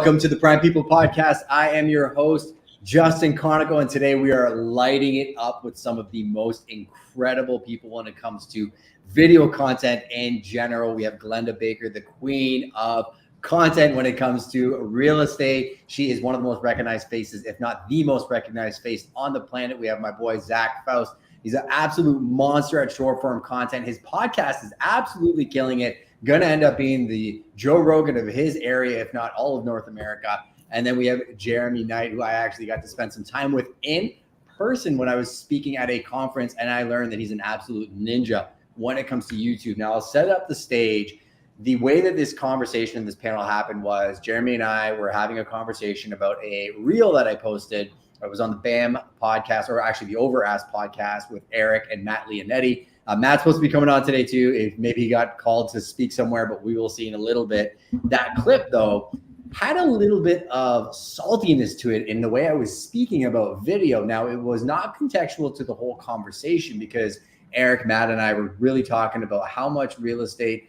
Welcome to the Prime People Podcast. I am your host, Justin Conico, and today we are lighting it up with some of the most incredible people when it comes to video content in general. We have Glennda Baker, the queen of content when it comes to real estate. She is one of the most recognized faces, if not the most recognized face on the planet. We have my boy, Zach Faust. He's an absolute monster at short form content. His podcast is absolutely killing it. Going to end up being the Joe Rogan of his area, if not all of North America. And then we have Jeremy Knight, who I actually got to spend some time with in person when I was speaking at a conference, and I learned that he's an absolute ninja when it comes to YouTube. Now, I'll set up the stage. The way that this conversation, this panel happened was Jeremy and I were having a conversation about a reel that I posted. It was on the BAM podcast, or actually the Overask podcast with Eric and Matt Lionetti. Matt's supposed to be coming on today too. If maybe he got called to speak somewhere, but we will see in a little bit. That clip though had a little bit of saltiness to it in the way I was speaking about video. Now, it was not contextual to the whole conversation because Eric, Matt, and I were really talking about how much real estate,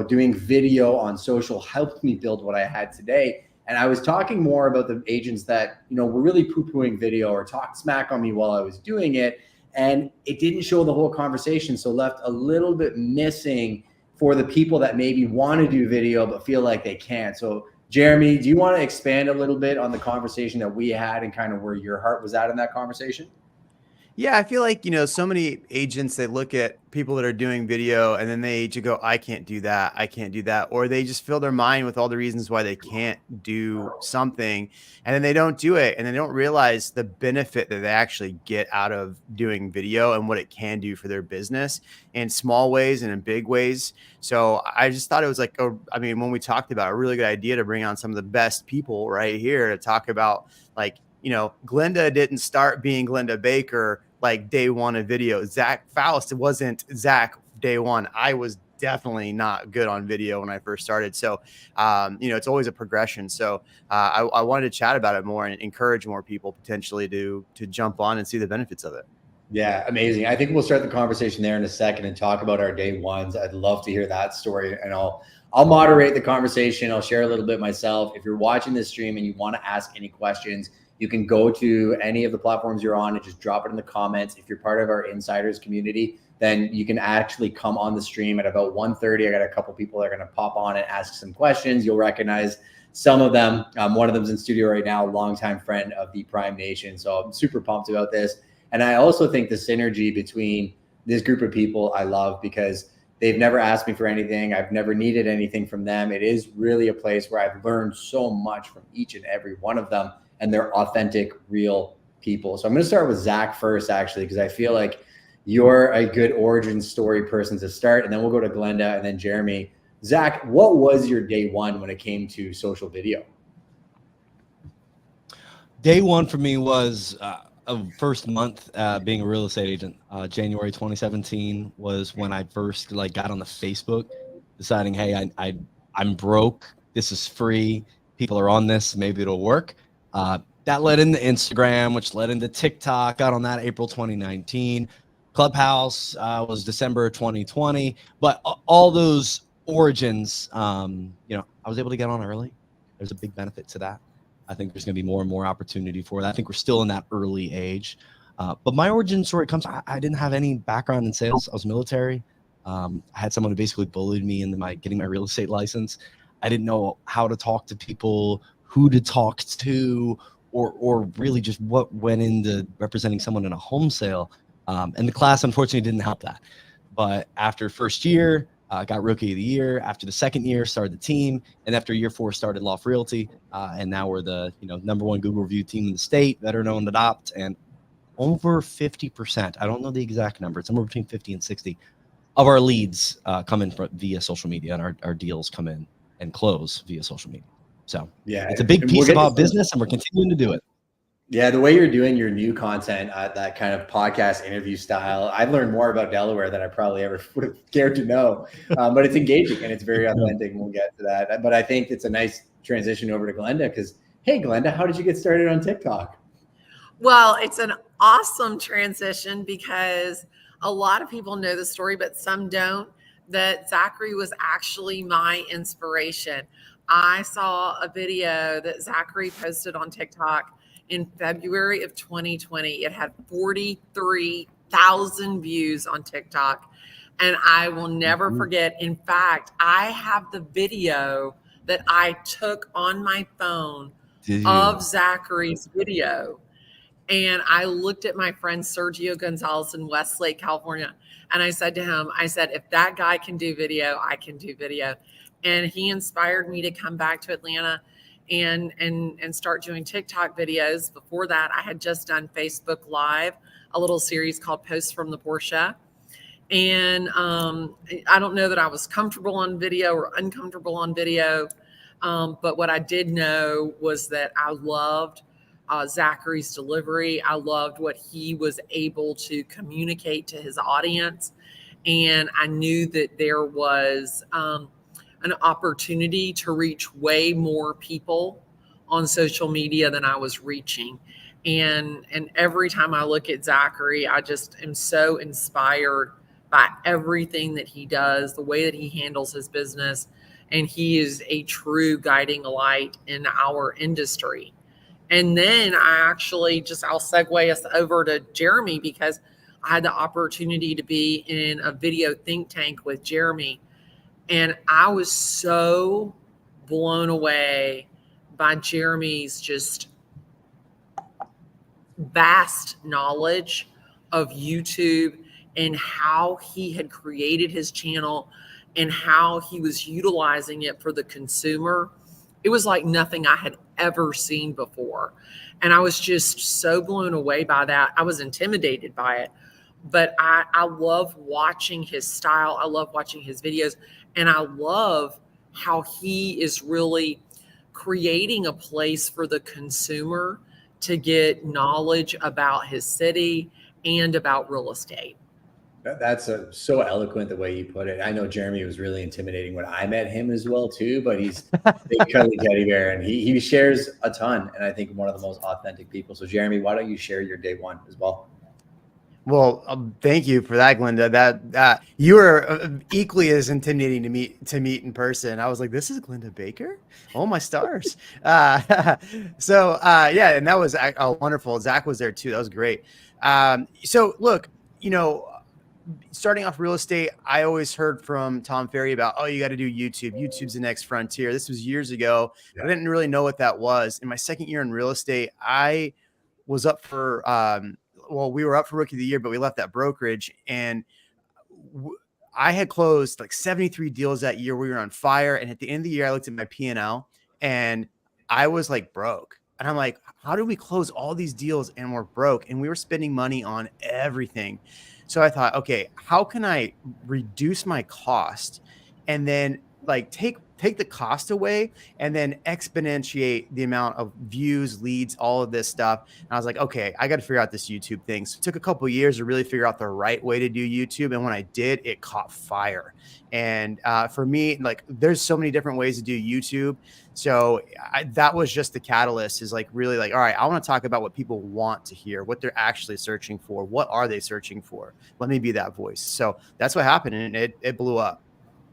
doing video on social helped me build what I had today. And I was talking more about the agents that, were really poo-pooing video or talked smack on me while I was doing it. And it didn't show the whole conversation, so left a little bit missing for the people that maybe want to do video but feel like they can't. So Jeremy, do you want to expand a little bit on the conversation that we had and kind of where your heart was at in that conversation? Yeah, I feel like, so many agents, they look at people that are doing video and then they just go, I can't do that. I can't do that. Or they just fill their mind with all the reasons why they can't do something. And then they don't do it. And they don't realize the benefit that they actually get out of doing video and what it can do for their business in small ways and in big ways. So I just thought it was like, when we talked about a really good idea to bring on some of the best people right here to talk about Glennda didn't start being Glennda Baker like day one of video. Zach Faust wasn't Zach day one. I was definitely not good on video when I first started. So, it's always a progression. So I wanted to chat about it more and encourage more people potentially to jump on and see the benefits of it. Yeah, amazing. I think we'll start the conversation there in a second and talk about our day ones. I'd love to hear that story, and I'll moderate the conversation. I'll share a little bit myself. If you're watching this stream and you want to ask any questions, you can go to any of the platforms you're on and just drop it in the comments. If you're part of our insiders community, then you can actually come on the stream at about 1:30. I got a couple people that are going to pop on and ask some questions. You'll recognize some of them. One of them's in studio right now, a longtime friend of the Prime Nation. So I'm super pumped about this. And I also think the synergy between this group of people I love because they've never asked me for anything. I've never needed anything from them. It is really a place where I've learned so much from each and every one of them. And they're authentic, real people. So I'm going to start with Zach first, actually, because I feel like you're a good origin story person to start. And then we'll go to Glennda and then Jeremy. Zach, what was your day one when it came to social video? Day one for me was first month being a real estate agent. January 2017 was when I first got on the Facebook, deciding, hey, I'm broke. This is free. People are on this. Maybe it'll work. That led into Instagram, which led into TikTok. Got on that April 2019. Clubhouse was December 2020. But all those origins, I was able to get on early. There's a big benefit to that. I think there's going to be more and more opportunity for that. I think we're still in that early age. But my origin story comes, I didn't have any background in sales. I was military. I had someone who basically bullied me into getting my real estate license. I didn't know how to talk to people, who to talk to, or really just what went into representing someone in a home sale. And the class, unfortunately, didn't help that. But after first year, got Rookie of the Year. After the second year, started the team. And after year 4, started Loft Realty. And now we're the #1 Google review team in the state, veteran owned adopt. And over 50%, I don't know the exact number, it's somewhere between 50 and 60 of our leads come in via social media, and our deals come in and close via social media. So yeah, it's a big piece of our business, and we're continuing to do it. Yeah, the way you're doing your new content, that kind of podcast interview style, I've learned more about Delaware than I probably ever would have cared to know. But it's engaging and it's very authentic, and we'll get to that. But I think it's a nice transition over to Glennda because, hey, Glennda, how did you get started on TikTok? Well, it's an awesome transition because a lot of people know the story, but some don't, that Zachary was actually my inspiration. I saw a video that Zachary posted on TikTok in February of 2020. It had 43,000 views on TikTok. And I will never forget. In fact, I have the video that I took on my phone of Zachary's video. And I looked at my friend Sergio Gonzalez in Westlake, California. And I said to him, I said, if that guy can do video, I can do video. And he inspired me to come back to Atlanta and start doing TikTok videos. Before that, I had just done Facebook Live, a little series called Posts from the Porsche. And I don't know that I was comfortable on video or uncomfortable on video. But what I did know was that I loved Zachary's delivery. I loved what he was able to communicate to his audience. And I knew that there was an opportunity to reach way more people on social media than I was reaching. And every time I look at Zachary, I just am so inspired by everything that he does, the way that he handles his business. And he is a true guiding light in our industry. And then I'll segue us over to Jeremy, because I had the opportunity to be in a video think tank with Jeremy. And I was so blown away by Jeremy's just vast knowledge of YouTube and how he had created his channel and how he was utilizing it for the consumer. It was like nothing I had ever seen before. And I was just so blown away by that. I was intimidated by it, but I love watching his style. I love watching his videos, and I love how he is really creating a place for the consumer to get knowledge about his city and about real estate. That's so eloquent the way you put it. I know Jeremy was really intimidating when I met him as well too, but he's a big cuddly teddy bear, and he shares a ton, and I think one of the most authentic people. So Jeremy, why don't you share your day one as well? Well, thank you for that, Glennda. That you were equally as intimidating to meet in person. I was like, "This is Glennda Baker? Oh my stars!" Yeah, and that was wonderful. Zach was there too. That was great. So look, starting off real estate, I always heard from Tom Ferry about, you got to do YouTube. YouTube's the next frontier. This was years ago. Yeah. I didn't really know what that was. In my second year in real estate, I was up for we were up for Rookie of the Year, but we left that brokerage, and I had closed like 73 deals that year. We were on fire. And at the end of the year, I looked at my P&L and I was like broke. And I'm like, how did we close all these deals and we're broke? And we were spending money on everything. So I thought, okay, how can I reduce my cost and then like take the cost away and then exponentiate the amount of views, leads, all of this stuff. And I was like, okay, I got to figure out this YouTube thing. So it took a couple of years to really figure out the right way to do YouTube. And when I did, it caught fire. And for me, like there's so many different ways to do YouTube. So that was just the catalyst, is like really like, all right, I want to talk about what people want to hear, what they're actually searching for. What are they searching for? Let me be that voice. So that's what happened. And it blew up.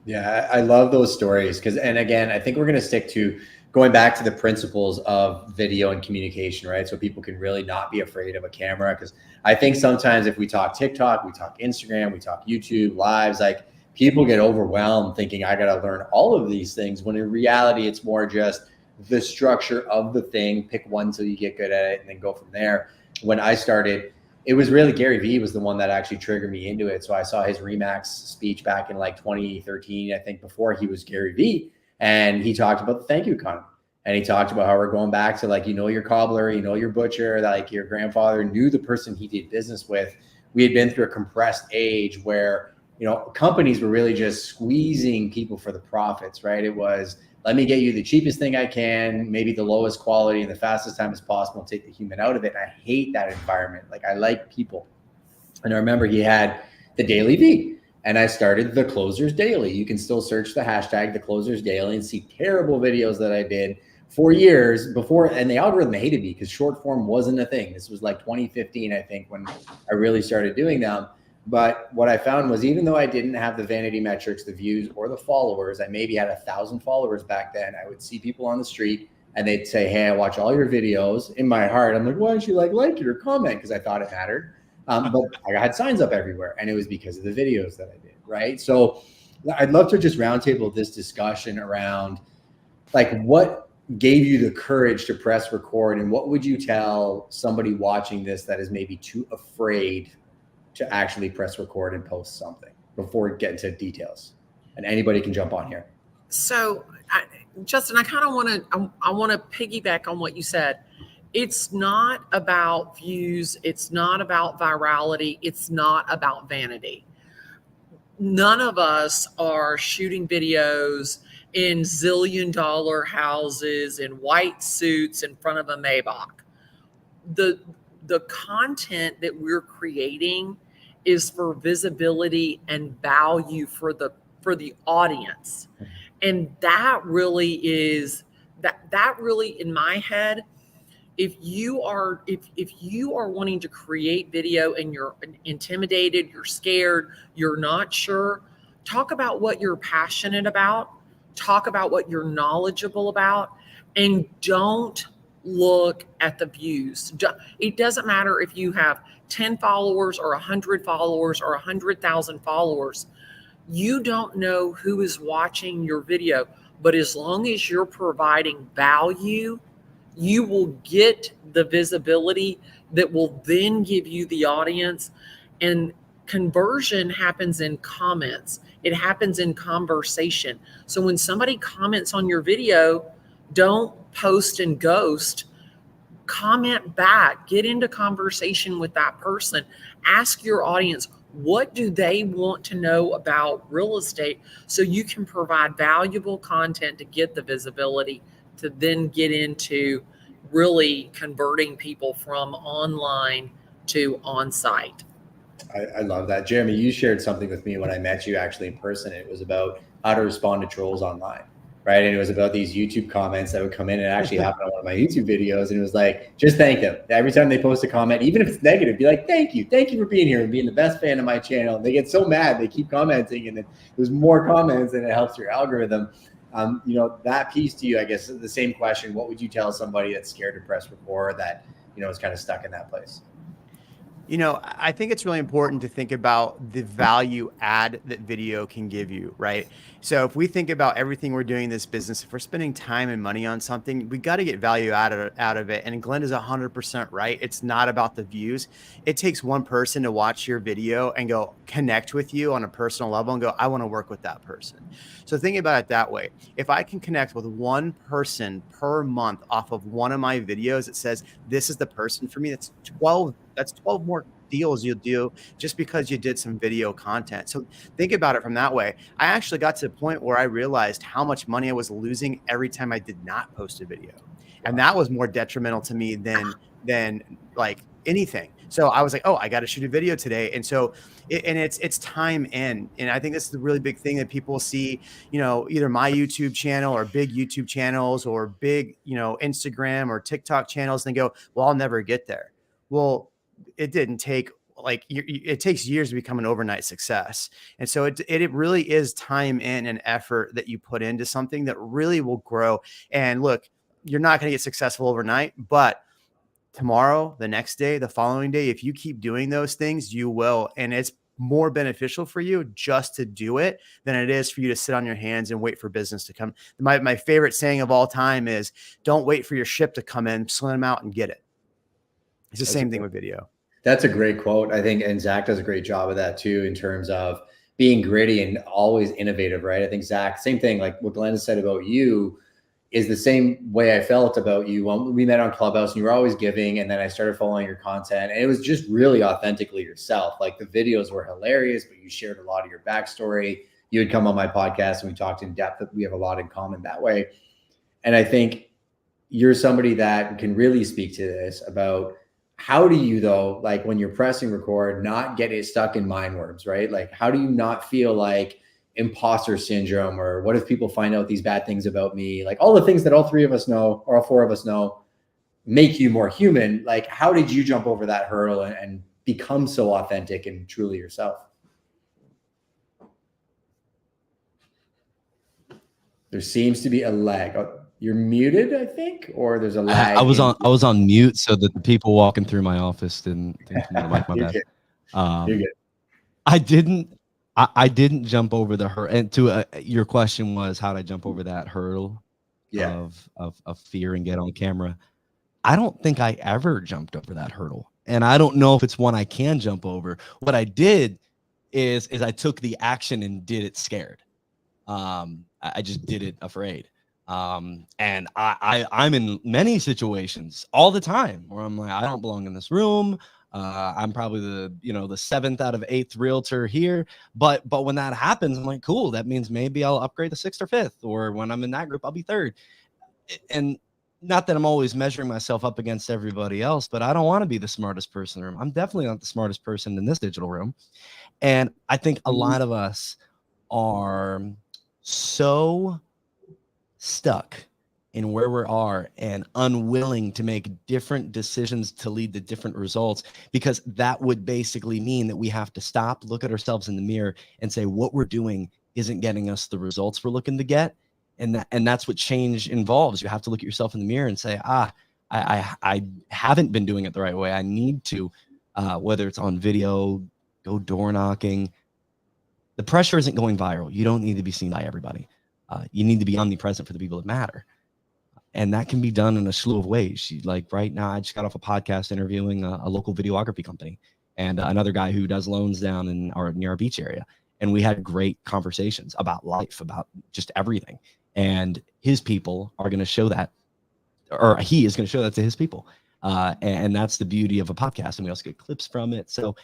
Yeah, I love those stories and again, I think we're going to stick to going back to the principles of video and communication, right? So people can really not be afraid of a camera, because I think sometimes if we talk TikTok, we talk Instagram, we talk YouTube lives, like people get overwhelmed thinking I got to learn all of these things, when in reality, it's more just the structure of the thing. Pick one till you get good at it and then go from there. When I started, it was really Gary Vee was the one that actually triggered me into it. So I saw his Remax speech back in like 2013, I think, before he was Gary Vee. And he talked about the thank you economy. And he talked about how we're going back to like, your cobbler, your butcher, that like your grandfather knew the person he did business with. We had been through a compressed age where, companies were really just squeezing people for the profits, right? It was, let me get you the cheapest thing I can, maybe the lowest quality in the fastest time as possible, take the human out of it. And I hate that environment. Like I like people. And I remember he had the Daily V, and I started the Closers Daily. You can still search the hashtag the Closers Daily and see terrible videos that I did for years before. And the algorithm hated me because short form wasn't a thing. This was like 2015, I think, when I really started doing them. But what I found was, even though I didn't have the vanity metrics, the views, or the followers, I maybe had 1,000 followers back then. I would see people on the street and they'd say, hey, I watch all your videos. In my heart, I'm like, why don't you like it or comment? Because I thought it mattered. But I had signs up everywhere, and it was because of the videos that I did, right? So I'd love to just roundtable this discussion around, like, what gave you the courage to press record, and what would you tell somebody watching this that is maybe too afraid to actually press record and post something before we get into details? And anybody can jump on here. So, Justin, I kind of want to piggyback on what you said. It's not about views. It's not about virality. It's not about vanity. None of us are shooting videos in zillion-dollar houses in white suits in front of a Maybach. The content that we're creating is for visibility and value for the audience. And that really is that really, in my head, if you are wanting to create video and you're intimidated, you're scared, you're not sure, talk about what you're passionate about, talk about what you're knowledgeable about, and don't look at the views. It doesn't matter if you have 10 followers or 100 followers or 100,000 followers. You don't know who is watching your video, but as long as you're providing value, you will get the visibility that will then give you the audience. And conversion happens in comments. It happens in conversation. So when somebody comments on your video, don't post and ghost. Comment back, get into conversation with that person. Ask your audience, what do they want to know about real estate, so you can provide valuable content to get the visibility to then get into really converting people from online to on-site. I love that. Jeremy, you shared something with me when I met you actually in person. It was about how to respond to trolls online, right? And it was about these YouTube comments that would come in, and it actually happened on one of my YouTube videos. And it was like, just thank them. Every time they post a comment, even if it's negative, be like, thank you for being here and being the best fan of my channel. And they get so mad, they keep commenting, and then there's more comments, and it helps your algorithm. That piece to you, I guess, the same question. What would you tell somebody that's scared to press record, that, is kind of stuck in that place? I think it's really important to think about the value add that video can give you, right? So if we think about everything we're doing in this business, if we're spending time and money on something, we got to get value out of it. And Glenn is 100% right. It's not about the views. It takes one person to watch your video and go connect with you on a personal level and go, I want to work with that person. So think about it that way. If I can connect with one person per month off of one of my videos that says, this is the person for me, that's 12 more deals you'll do just because you did some video content. So think about it from that way. I actually got to the point where I realized how much money I was losing every time I did not post a video. And that was more detrimental to me than like anything. So I was like, oh, I got to shoot a video today. And so it's time in. And I think this is the really big thing that people see, either my YouTube channel or big YouTube channels or big, Instagram or TikTok channels, and they go, well, I'll never get there. Well, it didn't take, it takes years to become an overnight success. And so it really is time in and effort that you put into something that really will grow. And look, you're not going to get successful overnight, but tomorrow, the next day, the following day, if you keep doing those things, you will. And it's more beneficial for you just to do it than it is for you to sit on your hands and wait for business to come. My favorite saying of all time is, don't wait for your ship to come in, swim out and get it. It's the same thing with video. That's a great quote, I think. And Zach does a great job of that too, in terms of being gritty and always innovative, right? I think Zach, same thing, like what Glennda said about you is the same way I felt about you when we met on Clubhouse, and you were always giving. And then I started following your content, and it was just really authentically yourself. Like, the videos were hilarious, but you shared a lot of your backstory. You would come on my podcast and we talked in depth. We have a lot in common that way. And I think you're somebody that can really speak to this about, how do you, though, like when you're pressing record, not get it stuck in mind worms, right? Like, how do you not feel like imposter syndrome, or what if people find out these bad things about me? Like, all the things that all three of us know, or all four of us know, make you more human. Like, how did you jump over that hurdle and become so authentic and truly yourself? There seems to be a lag. Oh, you're muted, I think, or there's a lag. I was on mute so that the people walking through my office didn't hear the mic. My bad. You're good. I didn't jump over the hurdle. And to your question was, how did I jump over that hurdle of fear and get on camera? I don't think I ever jumped over that hurdle, and I don't know if it's one I can jump over. What I did is I took the action and did it scared. I just did it afraid. And I'm in many situations all the time where I'm like, I don't belong in this room. I'm probably the 7th out of 8th realtor here. But when that happens, I'm like, cool. That means maybe I'll upgrade the 6th or 5th, or when I'm in that group, I'll be 3rd. And not that I'm always measuring myself up against everybody else, but I don't want to be the smartest person in the room. I'm definitely not the smartest person in this digital room. And I think a lot of us are so stuck in where we are and unwilling to make different decisions to lead to different results, because that would basically mean that we have to stop, look at ourselves in the mirror and say what we're doing isn't getting us the results we're looking to get. And that's what change involves. You have to look at yourself in the mirror and say, I haven't been doing it the right way. I need to, whether it's on video, go door knocking. The pressure isn't going viral. You don't need to be seen by everybody. You need to be omnipresent for the people that matter. And that can be done in a slew of ways. Like right now, I just got off a podcast interviewing a local videography company and another guy who does loans down near our beach area. And we had great conversations about life, about just everything. And his people are going to show that, or he is going to show that to his people. And that's the beauty of a podcast. And we also get clips from it. So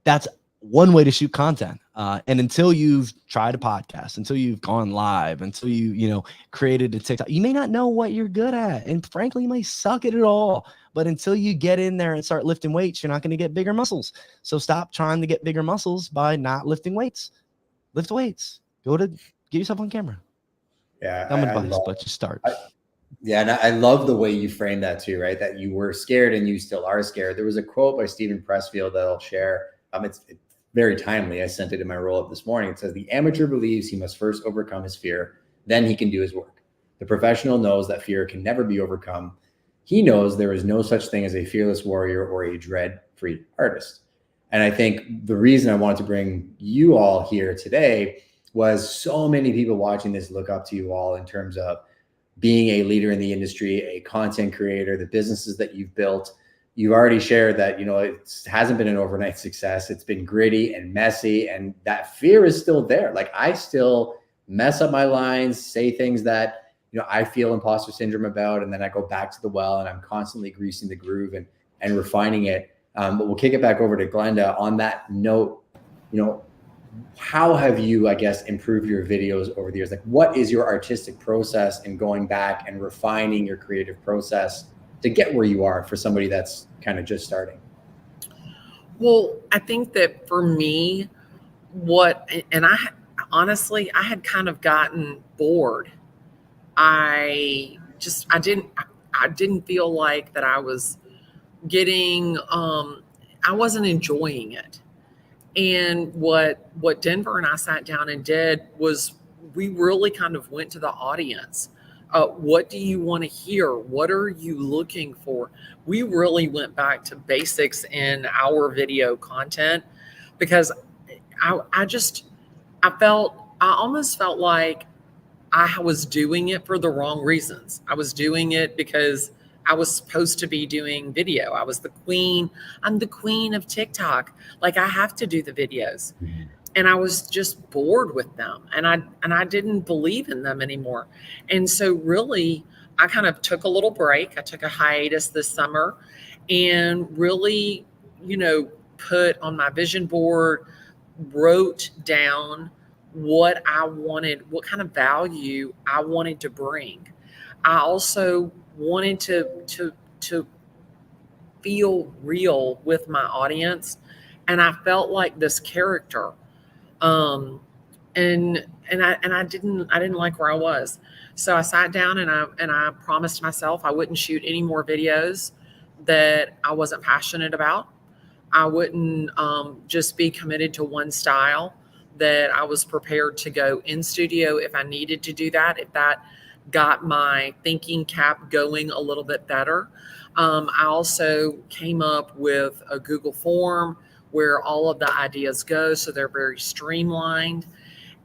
that's one way to shoot content. And until you've tried a podcast, until you've gone live, until you created a TikTok, you may not know what you're good at. And frankly, you might suck at it all. But until you get in there and start lifting weights, you're not going to get bigger muscles. So stop trying to get bigger muscles by not lifting weights. Lift weights. Get yourself on camera. Yeah. Dumb advice, but just start. And I love the way you frame that too, right? That you were scared and you still are scared. There was a quote by Stephen Pressfield that I'll share. It's very timely. I sent it in my roll-up this morning. It says, the amateur believes he must first overcome his fear, then he can do his work. The professional knows that fear can never be overcome. He knows there is no such thing as a fearless warrior or a dread-free artist. And I think the reason I wanted to bring you all here today was so many people watching this look up to you all in terms of being a leader in the industry, a content creator, the businesses that you've built. You've already shared that, it hasn't been an overnight success. It's been gritty and messy, and that fear is still there. Like, I still mess up my lines, say things that, I feel imposter syndrome about, and then I go back to the well and I'm constantly greasing the groove and refining it. But we'll kick it back over to Glennda. On that note, how have you, I guess, improved your videos over the years? Like, what is your artistic process in going back and refining your creative process to get where you are for somebody that's kind of just starting? Well, I think that for me, honestly, I had kind of gotten bored. I didn't feel like that I was getting, I wasn't enjoying it. And what Denver and I sat down and did was we really kind of went to the audience. What do you want to hear? What are you looking for? We really went back to basics in our video content, because I almost felt like I was doing it for the wrong reasons. I was doing it because I was supposed to be doing video. I was the queen. I'm the queen of TikTok. Like, I have to do the videos. Mm-hmm. And I was just bored with them, and I didn't believe in them anymore. And so really, I kind of took a little break. I took a hiatus this summer and really, put on my vision board, wrote down what I wanted, what kind of value I wanted to bring. I also wanted to feel real with my audience, and I felt like this character. And I didn't like where I was. So I sat down and I promised myself I wouldn't shoot any more videos that I wasn't passionate about. I wouldn't just be committed to one style, that I was prepared to go in studio if I needed to do that, if that got my thinking cap going a little bit better. I also came up with a Google form where all of the ideas go, so they're very streamlined.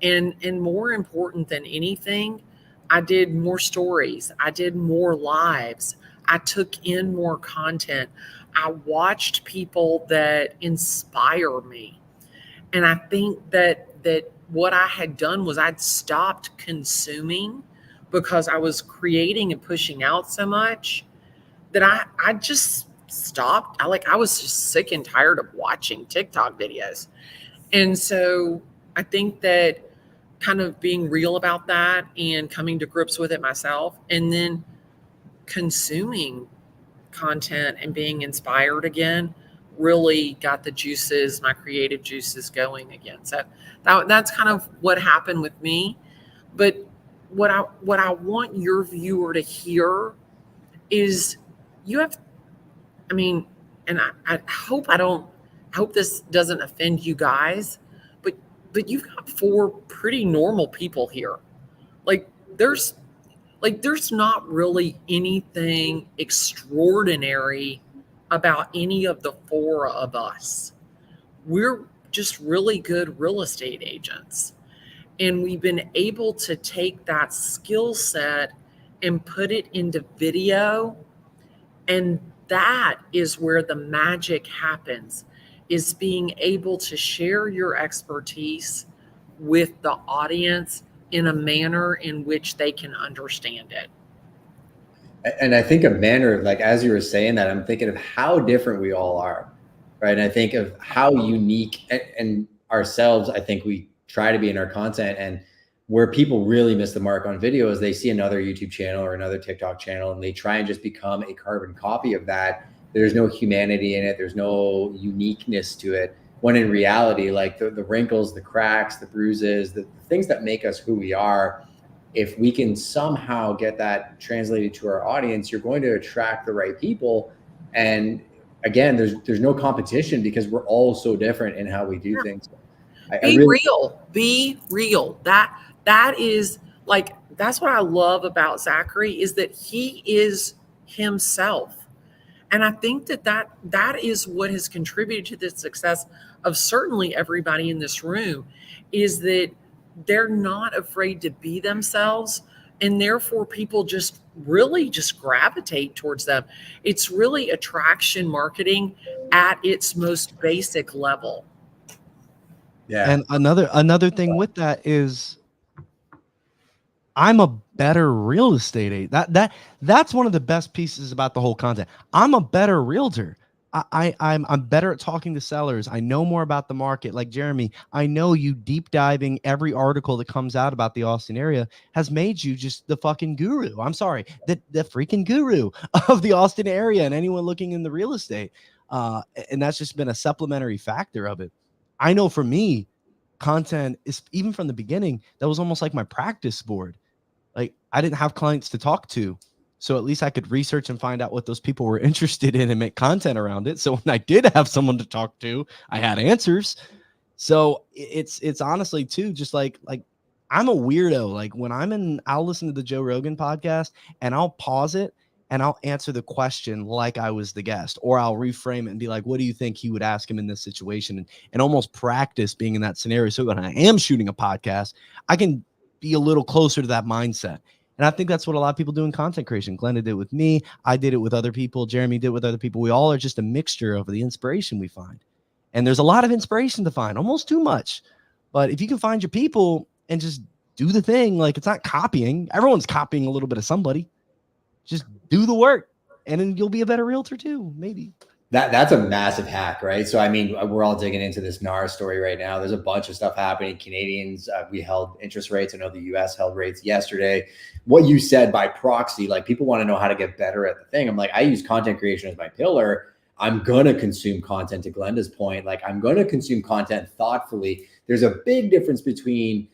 And more important than anything, I did more stories. I did more lives. I took in more content. I watched people that inspire me. And I think that what I had done was I'd stopped consuming because I was creating and pushing out so much that I just stopped. I was just sick and tired of watching TikTok videos. And so I think that kind of being real about that and coming to grips with it myself, and then consuming content and being inspired again, really got the juices, my creative juices going again. So that's kind of what happened with me. But what I want your viewer to hear is you have, I mean, and I hope this doesn't offend you guys, but you've got 4 pretty normal people here. There's not really anything extraordinary about any of the 4 of us. We're just really good real estate agents. And we've been able to take that skill set and put it into video. And that is where the magic happens, is being able to share your expertise with the audience in a manner in which they can understand it. And I think a manner, like as you were saying that, I'm thinking of how different we all are, right? And I think of how unique and ourselves, I think we try to be in our content. And where people really miss the mark on video is they see another YouTube channel or another TikTok channel and they try and just become a carbon copy of that. There's no humanity in it. There's no uniqueness to it. When in reality, like the wrinkles, the cracks, the bruises, the things that make us who we are, if we can somehow get that translated to our audience, you're going to attract the right people. And again, there's no competition because we're all so different in how we do things. Be real. That is like, that's what I love about Zachary, is that he is himself. And I think that is what has contributed to the success of certainly everybody in this room, is that they're not afraid to be themselves. And therefore people just really just gravitate towards them. It's really attraction marketing at its most basic level. Yeah. And another thing with that is I'm a better real estate agent. That's one of the best pieces about the whole content. I'm a better realtor. I'm better at talking to sellers. I know more about the market. Like Jeremy, I know you deep diving every article that comes out about the Austin area has made you just the fucking guru. I'm sorry, the freaking guru of the Austin area and anyone looking in the real estate. And that's just been a supplementary factor of it. I know for me, content is, even from the beginning, that was almost like my practice board. Like I didn't have clients to talk to, so at least I could research and find out what those people were interested in and make content around it. So when I did have someone to talk to, I had answers. So it's honestly too, just like I'm a weirdo. Like when I'll listen to the Joe Rogan podcast and I'll pause it and I'll answer the question like I was the guest, or I'll reframe it and be like, what do you think he would ask him in this situation? And almost practice being in that scenario. So when I am shooting a podcast, I can be a little closer to that mindset. And I think that's what a lot of people do in content creation. Glennda did it with me. I did it with other people. Jeremy did it with other people. We all are just a mixture of the inspiration we find. And there's a lot of inspiration to find, almost too much. But if you can find your people and just do the thing, like it's not copying. Everyone's copying a little bit of somebody. Just do the work and then you'll be a better realtor too, maybe. That's a massive hack, right? So, I mean, we're all digging into this NAR story right now. There's a bunch of stuff happening. Canadians, we held interest rates. I know the US held rates yesterday. What you said by proxy, like people want to know how to get better at the thing. I'm like, I use content creation as my pillar. I'm going to consume content, to Glenda's point. Like I'm going to consume content thoughtfully. There's a big difference between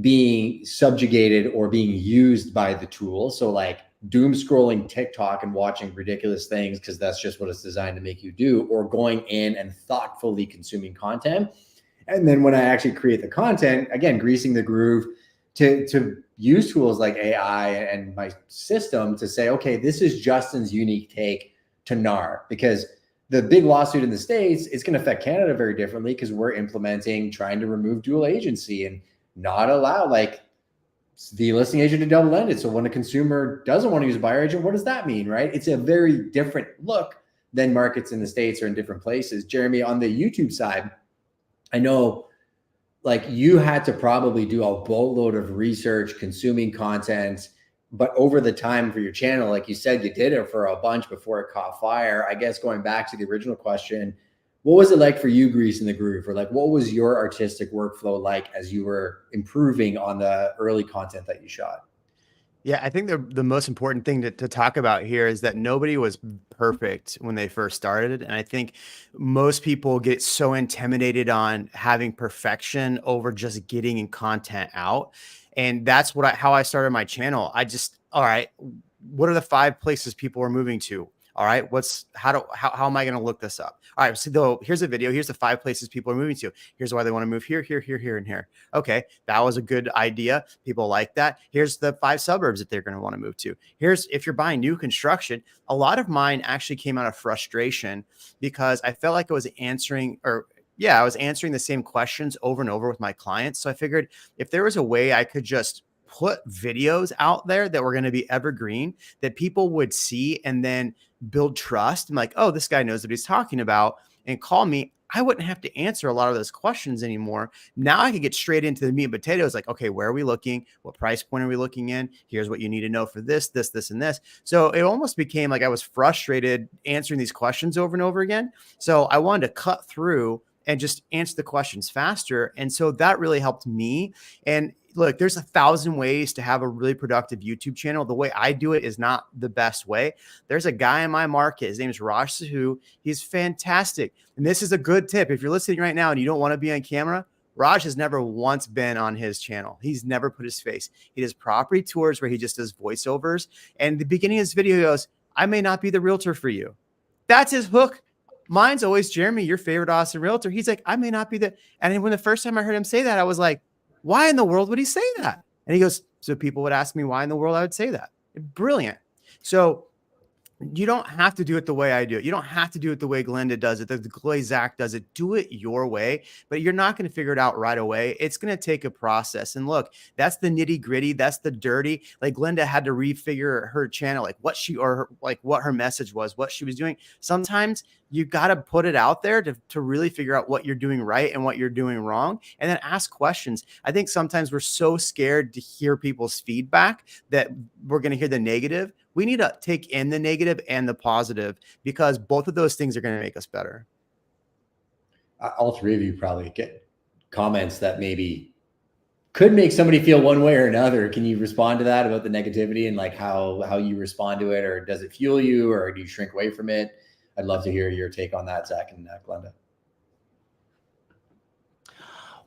being subjugated or being used by the tool. So like doom scrolling TikTok and watching ridiculous things because that's just what it's designed to make you do, or going in and thoughtfully consuming content. And then when I actually create the content, again, greasing the groove to use tools like AI and my system to say, okay, this is Justin's unique take to NAR, because the big lawsuit in the States, it's going to affect Canada very differently because we're implementing, trying to remove dual agency and not allow like the listing agent to double ended. So when a consumer doesn't want to use a buyer agent, what does that mean, right? It's a very different look than markets in the States or in different places. Jeremy, on the YouTube side, I know like you had to probably do a boatload of research, consuming content, but over the time for your channel, like you said, you did it for a bunch before it caught fire. I guess going back to the original question, what was it like for you greasing the groove? Or like, what was your artistic workflow like as you were improving on the early content that you shot? Yeah, I think the most important thing to talk about here is that nobody was perfect when they first started. And I think most people get so intimidated on having perfection over just getting content out. And that's how I started my channel. All right, what are the 5 places people are moving to? All right, how am I going to look this up? All right, so here's a video. Here's the 5 places people are moving to. Here's why they want to move here, here, here, here, and here. Okay, that was a good idea. People like that. Here's the 5 suburbs that they're going to want to move to. Here's if you're buying new construction. A lot of mine actually came out of frustration because I felt like I was answering the same questions over and over with my clients. So I figured if there was a way I could just put videos out there that were going to be evergreen, that people would see and then build trust and like, oh, this guy knows what he's talking about, and call me, I wouldn't have to answer a lot of those questions anymore. Now I could get straight into the meat and potatoes. Like, okay, where are we looking? What price point are we looking in? Here's what you need to know for this, this, this, and this. So it almost became like I was frustrated answering these questions over and over again. So I wanted to cut through and just answer the questions faster. And so that really helped me. And look, there's 1,000 ways to have a really productive YouTube channel. The way I do it is not the best way. There's a guy in my market. His name is Raj Sahu. He's fantastic. And this is a good tip. If you're listening right now and you don't want to be on camera, Raj has never once been on his channel. He's never put his face. He does property tours where he just does voiceovers. And the beginning of his video goes, I may not be the realtor for you. That's his hook. Mine's always, Jeremy, your favorite Austin realtor. He's like, I may not be the. And when the first time I heard him say that, I was like, why in the world would he say that? And he goes, so people would ask me why in the world I would say that. Brilliant. So you don't have to do it the way I do it. You don't have to do it the way Glennda does it, the way Zach does it. Do it your way, but you're not going to figure it out right away. It's going to take a process. And look, that's the nitty gritty. That's the dirty. Like Glennda had to refigure her channel, like what her message was, what she was doing. Sometimes you got to put it out there to really figure out what you're doing right and what you're doing wrong, and then ask questions. I think sometimes we're so scared to hear people's feedback that we're going to hear the negative. We need to take in the negative and the positive, because both of those things are going to make us better. All 3 of you probably get comments that maybe could make somebody feel one way or another. Can you respond to that about the negativity and like how you respond to it, or does it fuel you, or do you shrink away from it? I'd love to hear your take on that, Zach and Glennda.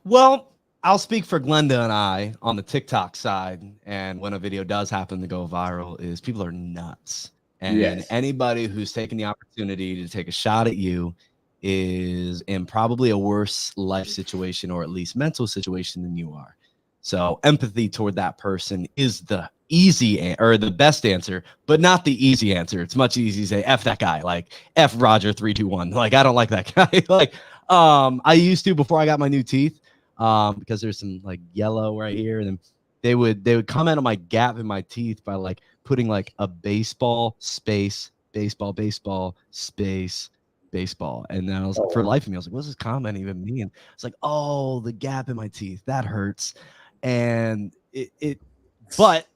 Well, I'll speak for Glennda and I on the TikTok side. And when a video does happen to go viral, is people are nuts. And anybody who's taking the opportunity to take a shot at you is in probably a worse life situation, or at least mental situation, than you are. So empathy toward that person is the the best answer, but not the easy answer. It's much easier to say F that guy, like F Roger 321. Like, I don't like that guy. Like, I used to before I got my new teeth, because there's some like yellow right here, and then they would comment on my gap in my teeth by like putting like a baseball space, baseball space, baseball. And then I was like, for life of me, I was like, what's this comment even mean? It's like, oh, the gap in my teeth, that hurts. And but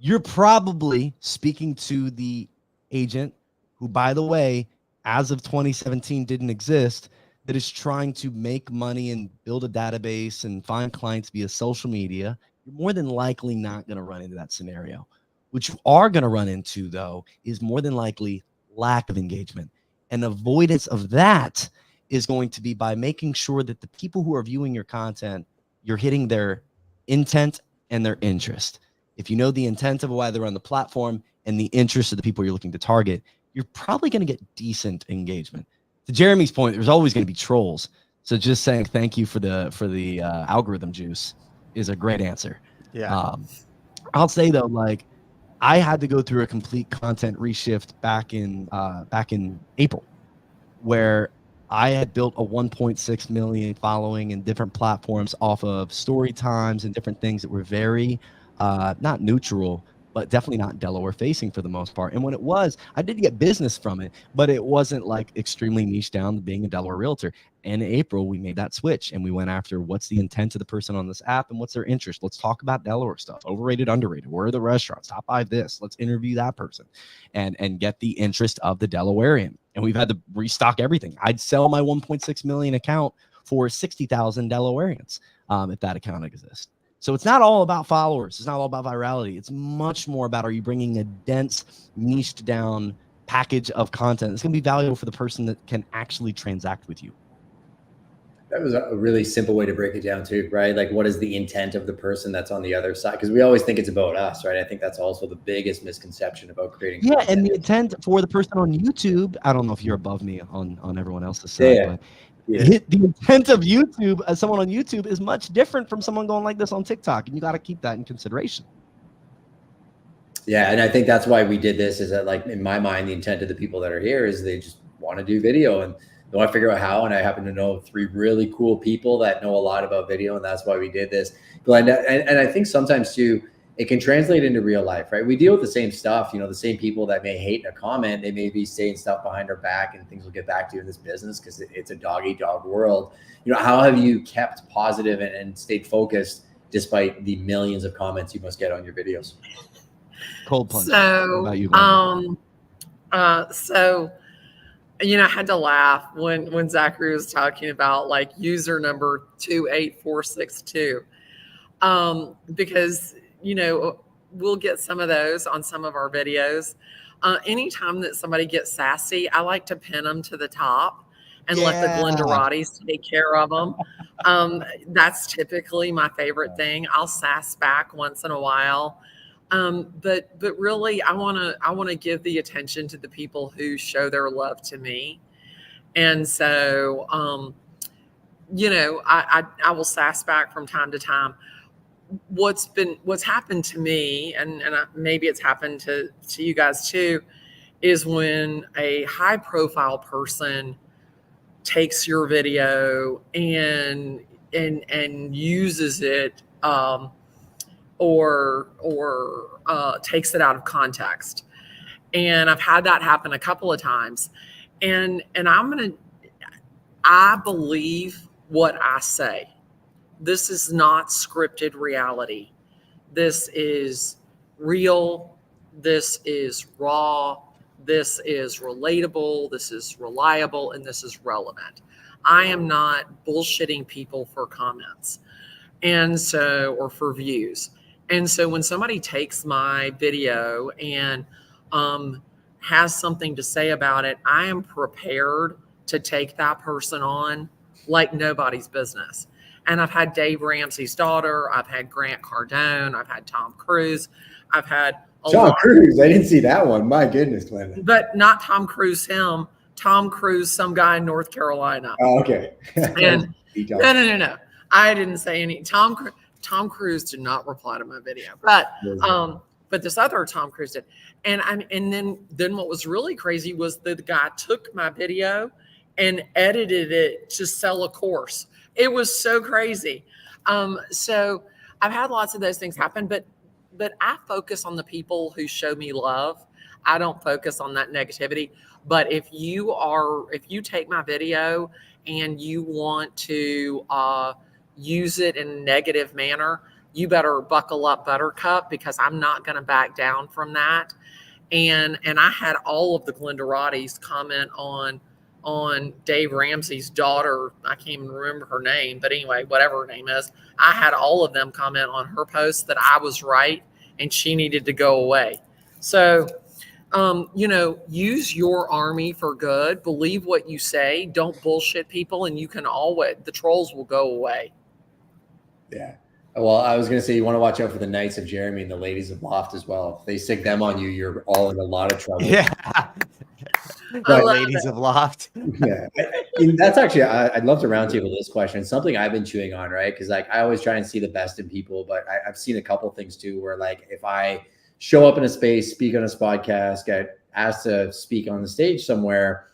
you're probably speaking to the agent who, by the way, as of 2017 didn't exist, that is trying to make money and build a database and find clients via social media. You're more than likely not going to run into that scenario. What you are going to run into, though, is more than likely lack of engagement. And avoidance of that is going to be by making sure that the people who are viewing your content, you're hitting their intent and their interest. if you know the intent of why they're on the platform and the interest of the people you're looking to target, you're probably going to get decent engagement. To Jeremy's point, there's always going to be trolls. So just saying thank you for the algorithm juice is a great answer. Yeah. I'll say though, like I had to go through a complete content reshift back in April, where I had built a 1.6 million following in different platforms off of story times and different things that were very not neutral, but definitely not Delaware facing for the most part. And when it was, I did get business from it, but it wasn't like extremely niche down to being a Delaware realtor. In April, we made that switch and we went after what's the intent of the person on this app and what's their interest. Let's talk about Delaware stuff, overrated, underrated. Where are the restaurants? Top 5 this. Let's interview that person and get the interest of the Delawarean. And we've had to restock everything. I'd sell my 1.6 million account for 60,000 Delawareans if that account exists. So it's not all about followers. It's not all about virality. It's much more about, are you bringing a dense, niched down package of content that's going to be valuable for the person that can actually transact with you? That was a really simple way to break it down too, right? Like, what is the intent of the person that's on the other side? Because we always think it's about us, right? I think that's also the biggest misconception about creating content. And the intent for the person on YouTube, I don't know if you're above me on everyone else's side, but the intent of YouTube, as someone on YouTube, is much different from someone going like this on TikTok, and you got to keep that in consideration. Yeah, and I think that's why we did this, is that, like, in my mind, the intent of the people that are here is they just want to do video and they want to figure out how. And I happen to know 3 really cool people that know a lot about video, and that's why we did this. Glennda, and I think sometimes too, it can translate into real life, right? We deal with the same stuff, the same people that may hate in a comment, they may be saying stuff behind our back, and things will get back to you in this business because it's a dog-eat-dog world. How have you kept positive and stayed focused despite the millions of comments you must get on your videos? Cold punch. So, about you, I had to laugh when Zachary was talking about like user number 28462, because we'll get some of those on some of our videos. Anytime that somebody gets sassy, I like to pin them to the top and let the Glendarottis take care of them. That's typically my favorite thing. I'll sass back once in a while. But really, I want to give the attention to the people who show their love to me. And so, I will sass back from time to time. What's happened to me, and maybe it's happened to you guys too, is when a high profile person takes your video and uses it, or takes it out of context. And I've had that happen a couple of times. And I believe what I say. This is not scripted reality. This is real. This is raw. This is relatable. This is reliable. And this is relevant. I am not bullshitting people for comments or for views. And so when somebody takes my video and has something to say about it, I am prepared to take that person on like nobody's business. And I've had Dave Ramsey's daughter, I've had Grant Cardone, I've had Tom Cruise, I've had Tom Cruise. I didn't see that one. My goodness, Glennda. But not Tom Cruise him. Tom Cruise, some guy in North Carolina. Oh, okay. And no. I didn't say any. Tom Cruise did not reply to my video, but this other Tom Cruise did. And then what was really crazy was the guy took my video and edited it to sell a course. It was so crazy. So I've had lots of those things happen, but I focus on the people who show me love. I don't focus on that negativity. But if you take my video and you want to use it in a negative manner, you better buckle up, Buttercup, because I'm not going to back down from that. And I had all of the Glendarottis comment on Dave Ramsey's daughter. I can't even remember her name, but anyway, whatever her name is, I had all of them comment on her post that I was right and she needed to go away. So, use your army for good. Believe what you say. Don't bullshit people, and the trolls will go away. Yeah. Well, I was going to say you want to watch out for the Knights of Jeremy and the Ladies of Loft as well. If they stick them on you, you're all in a lot of trouble. Yeah. But Ladies of Loft. Yeah, that's actually, I'd love to roundtable this question. It's something I've been chewing on, right? Because like I always try and see the best in people, but I've seen a couple things too, where like if I show up in a space, speak on this podcast, get asked to speak on the stage somewhere,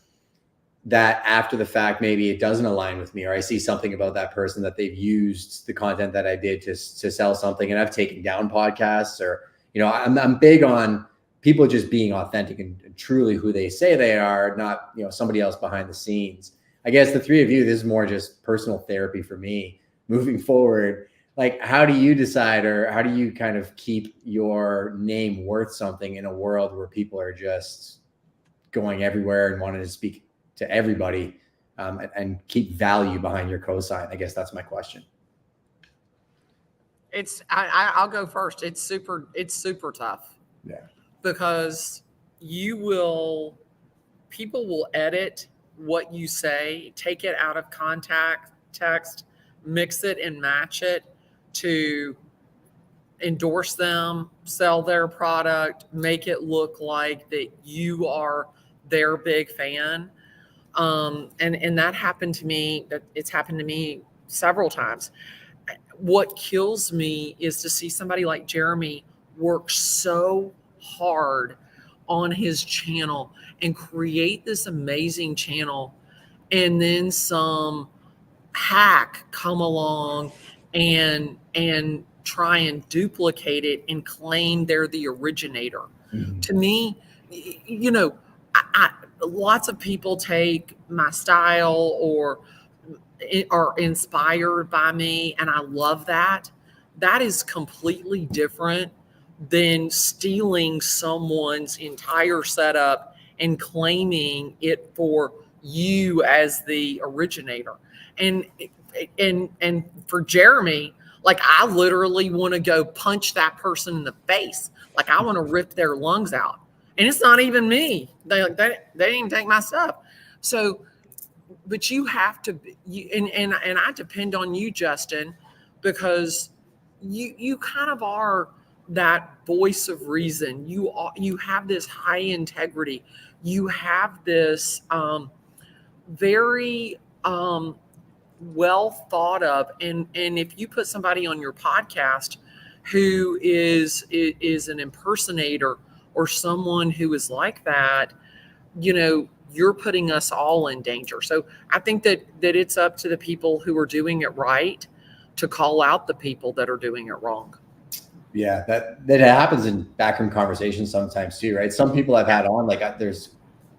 that after the fact, maybe it doesn't align with me, or I see something about that person that they've used the content that I did to sell something, and I've taken down podcasts, or, you know, I'm big on people just being authentic and truly who they say they are, not, you know, somebody else behind the scenes. I guess the three of you, this is more just personal therapy for me moving forward. Like, how do you decide, or how do you kind of keep your name worth something in a world where people are just going everywhere and wanting to speak to everybody, and keep value behind your cosign? I guess that's my question. I'll go first. It's super tough. Yeah. Because people will edit what you say, take it out of context, mix it and match it to endorse them, sell their product, make it look like that you are their big fan. And that happened to me. It's happened to me several times. What kills me is to see somebody like Jeremy work so hard on his channel and create this amazing channel, and then some hack come along and try and duplicate it and claim they're the originator. Mm-hmm. To me, you know, lots of people take my style or are inspired by me, and I love that. That is completely different than stealing someone's entire setup and claiming it for you as the originator. And for Jeremy, like, I literally want to go punch that person in the face. Like, I want to rip their lungs out. And it's not even me. They didn't take my stuff. So, but you have to, and I depend on you, Justin, because you kind of are that voice of reason. You have this high integrity. You have this very well thought of, and if you put somebody on your podcast who is an impersonator or someone who is like that, you know, you're putting us all in danger. So I think that it's up to the people who are doing it right to call out the people that are doing it wrong. Yeah, that happens in backroom conversations sometimes too, right? Some people I've had on, like, there's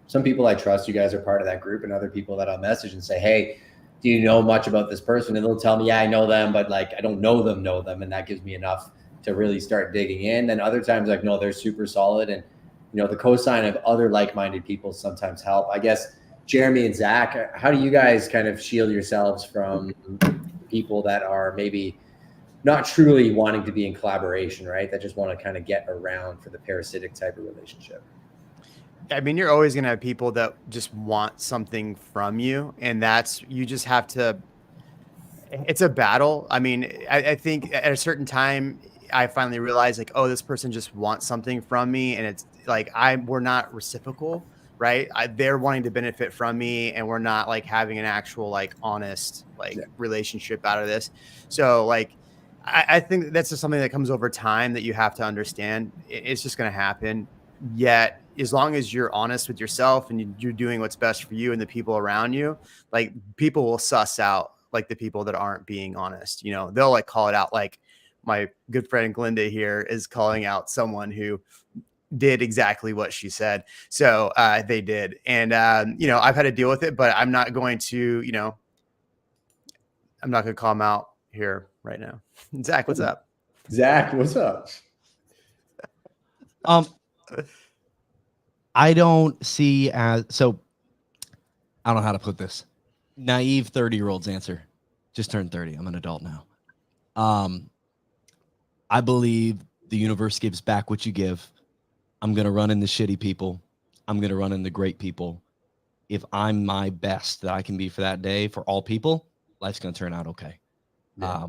some people I trust, you guys are part of that group, and other people that I'll message and say, hey, do you know much about this person? And they'll tell me, yeah, I know them, but like, I don't know them. And that gives me enough to really start digging in. And other times, like, no, they're super solid. And, you know, the cosign of other like-minded people sometimes help. I guess, Jeremy and Zach, how do you guys kind of shield yourselves from people that are maybe not truly wanting to be in collaboration, right? That just want to kind of get around for the parasitic type of relationship? I mean, you're always going to have people that just want something from you, and you just have to, it's a battle. I mean, I think at a certain time, I finally realized, like, oh, this person just wants something from me, and it's like, we're not reciprocal, right? They're wanting to benefit from me, and we're not like having an actual, like, honest, like, relationship out of this. So, like, I think that's just something that comes over time that you have to understand. It's just going to happen. Yet, as long as you're honest with yourself and you're doing what's best for you and the people around you, like, people will suss out, like, the people that aren't being honest. You know, they'll, like, call it out. Like, my good friend Glennda here is calling out someone who did exactly what she said. So they did. And, you know, I've had to deal with it, but I'm not going to, you know, I'm not going to call them out here right now. Zach, what's up? Zach, what's up? I don't see so I don't know how to put this. Naive 30-year-old's answer. Just turned 30. I'm an adult now. I believe the universe gives back what you give. I'm going to run into shitty people. I'm going to run into great people. If I'm my best that I can be for that day for all people, life's going to turn out okay. Yeah.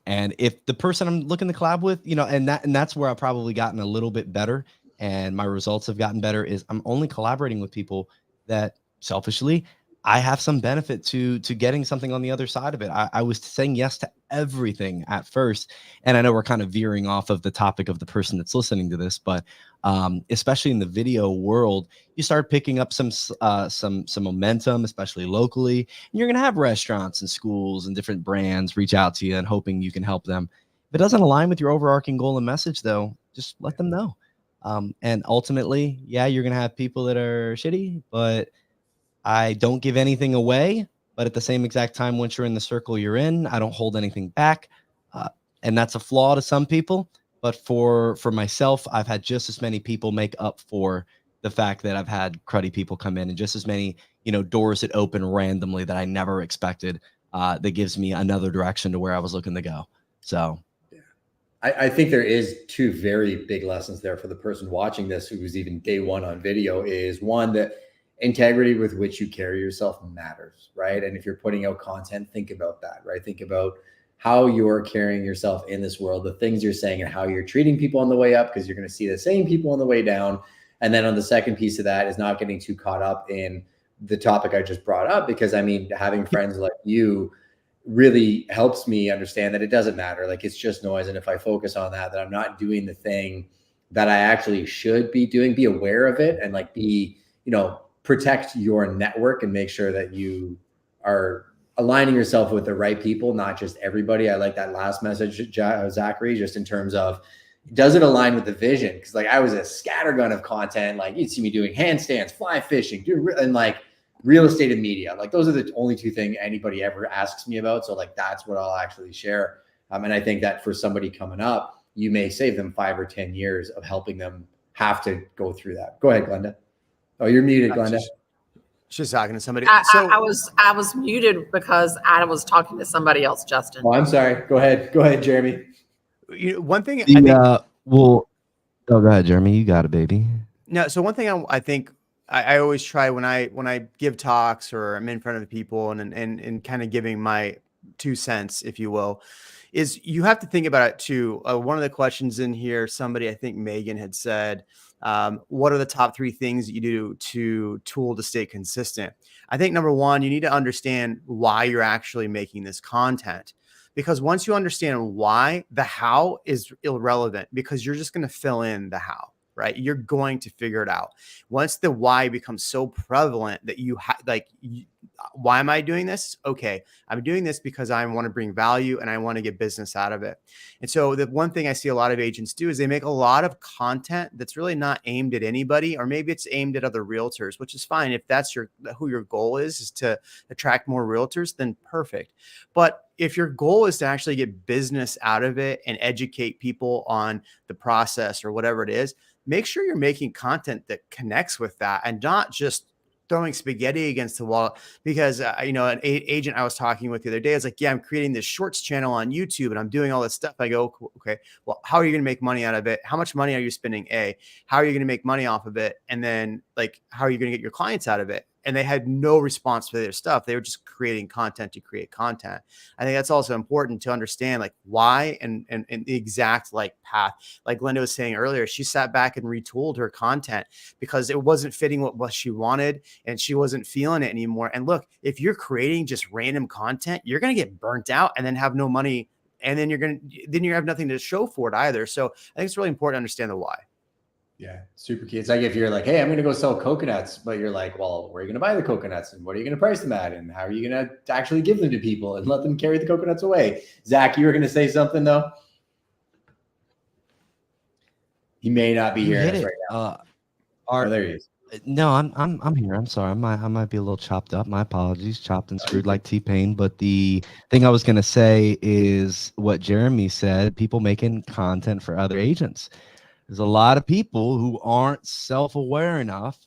And if the person I'm looking to collab with, you know, and that's where I've probably gotten a little bit better and my results have gotten better, is I'm only collaborating with people that selfishly I have some benefit to getting something on the other side of it. I was saying yes to everything at first. And I know we're kind of veering off of the topic of the person that's listening to this, but especially in the video world, you start picking up some momentum, especially locally. And you're going to have restaurants and schools and different brands reach out to you and hoping you can help them. If it doesn't align with your overarching goal and message, though, just let them know. And ultimately, yeah, you're going to have people that are shitty, but I don't give anything away. But at the same exact time, once you're in the circle you're in, I don't hold anything back. And that's a flaw to some people. But for myself, I've had just as many people make up for the fact that I've had cruddy people come in, and just as many, you know, doors that open randomly that I never expected. That gives me another direction to where I was looking to go. So I think there is two very big lessons there for the person watching this who was even day one on video. Is one, that integrity with which you carry yourself matters, right? And if you're putting out content, think about that, right? Think about how you're carrying yourself in this world, the things you're saying, and how you're treating people on the way up, because you're going to see the same people on the way down. And then on the second piece of that is not getting too caught up in the topic I just brought up, because I mean, having friends like you really helps me understand that it doesn't matter. Like, it's just noise. And if I focus on that I'm not doing the thing that I actually should be doing, be aware of it, and like be, you know, protect your network and make sure that you are aligning yourself with the right people, not just everybody. I like that last message, Zachary, just in terms of, does it align with the vision? Because like, I was a scattergun of content. Like, you'd see me doing handstands, fly fishing, and like real estate and media. Like, those are the only two things anybody ever asks me about. So like, that's what I'll actually share. And I think that for somebody coming up, you may save them 5 or 10 years of helping them have to go through that. Go ahead, Glennda. Oh, you're muted, Glennda. Just talking to somebody. I was muted because I was talking to somebody else, Justin. Oh, I'm sorry. Go ahead, Jeremy. You know, one thing. Go ahead, Jeremy. You got it, baby. No. So one thing I think I always try when I give talks or I'm in front of people and kind of giving my 2 cents, if you will, is you have to think about it too. One of the questions in here, somebody, I think Megan had said, what are the top 3 things that you do to stay consistent? I think number 1, you need to understand why you're actually making this content, because once you understand why, the how is irrelevant, because you're just going to fill in the how, right? You're going to figure it out. Once the why becomes so prevalent that why am I doing this? Okay, I'm doing this because I want to bring value and I want to get business out of it. And so the one thing I see a lot of agents do is they make a lot of content that's really not aimed at anybody, or maybe it's aimed at other realtors, which is fine. If that's who your goal is to attract more realtors, then perfect. But if your goal is to actually get business out of it and educate people on the process or whatever it is, make sure you're making content that connects with that and not just throwing spaghetti against the wall. Because, an agent I was talking with the other day is like, yeah, I'm creating this shorts channel on YouTube and I'm doing all this stuff. I go, okay, well, how are you going to make money out of it? How much money are you spending? How are you going to make money off of it? And then like, how are you going to get your clients out of it? And they had no response for their stuff. They were just creating content to create content. I think that's also important to understand, like why and the exact like path. Like Glennda was saying earlier, she sat back and retooled her content because it wasn't fitting what she wanted and she wasn't feeling it anymore. And look, if you're creating just random content, you're going to get burnt out and then have no money. And then you have nothing to show for it either. So I think it's really important to understand the why. Yeah, super key. It's like if you're like, hey, I'm going to go sell coconuts, but you're like, well, where are you going to buy the coconuts and what are you going to price them at? And how are you going to actually give them to people and let them carry the coconuts away? Zach, you were going to say something though? He may not be hearing us right now. Oh, there he is. No, I'm here. I'm sorry. I might be a little chopped up. My apologies. Chopped and screwed like T-Pain. But the thing I was going to say is what Jeremy said, people making content for other agents. There's a lot of people who aren't self-aware enough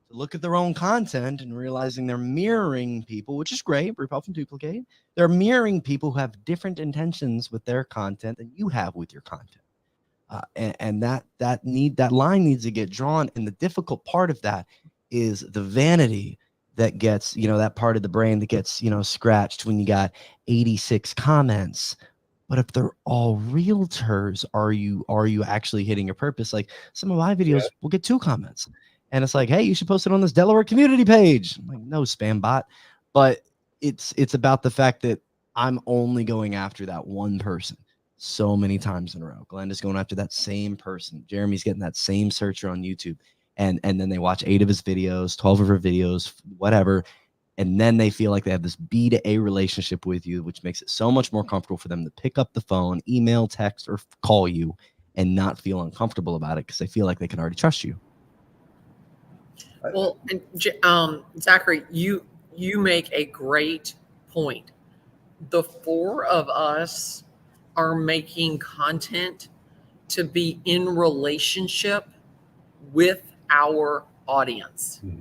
to look at their own content and realizing they're mirroring people, which is great, repel and duplicate. They're mirroring people who have different intentions with their content than you have with your content. And that line needs to get drawn. And the difficult part of that is the vanity that gets, that part of the brain that gets, scratched when you got 86 comments, But if they're all realtors, are you actually hitting your purpose? Like some of my videos will get 2 comments, and it's like, hey, you should post it on this Delaware community page. I'm like, no, spam bot. But it's about the fact that I'm only going after that one person so many times in a row. Glennda's going after that same person. Jeremy's getting that same searcher on YouTube. And then they watch 8 of his videos, 12 of her videos, whatever. And then they feel like they have this B to A relationship with you, which makes it so much more comfortable for them to pick up the phone, email, text, or call you and not feel uncomfortable about it because they feel like they can already trust you. Well, and Zachary, you make a great point. The 4 of us are making content to be in relationship with our audience. Mm-hmm.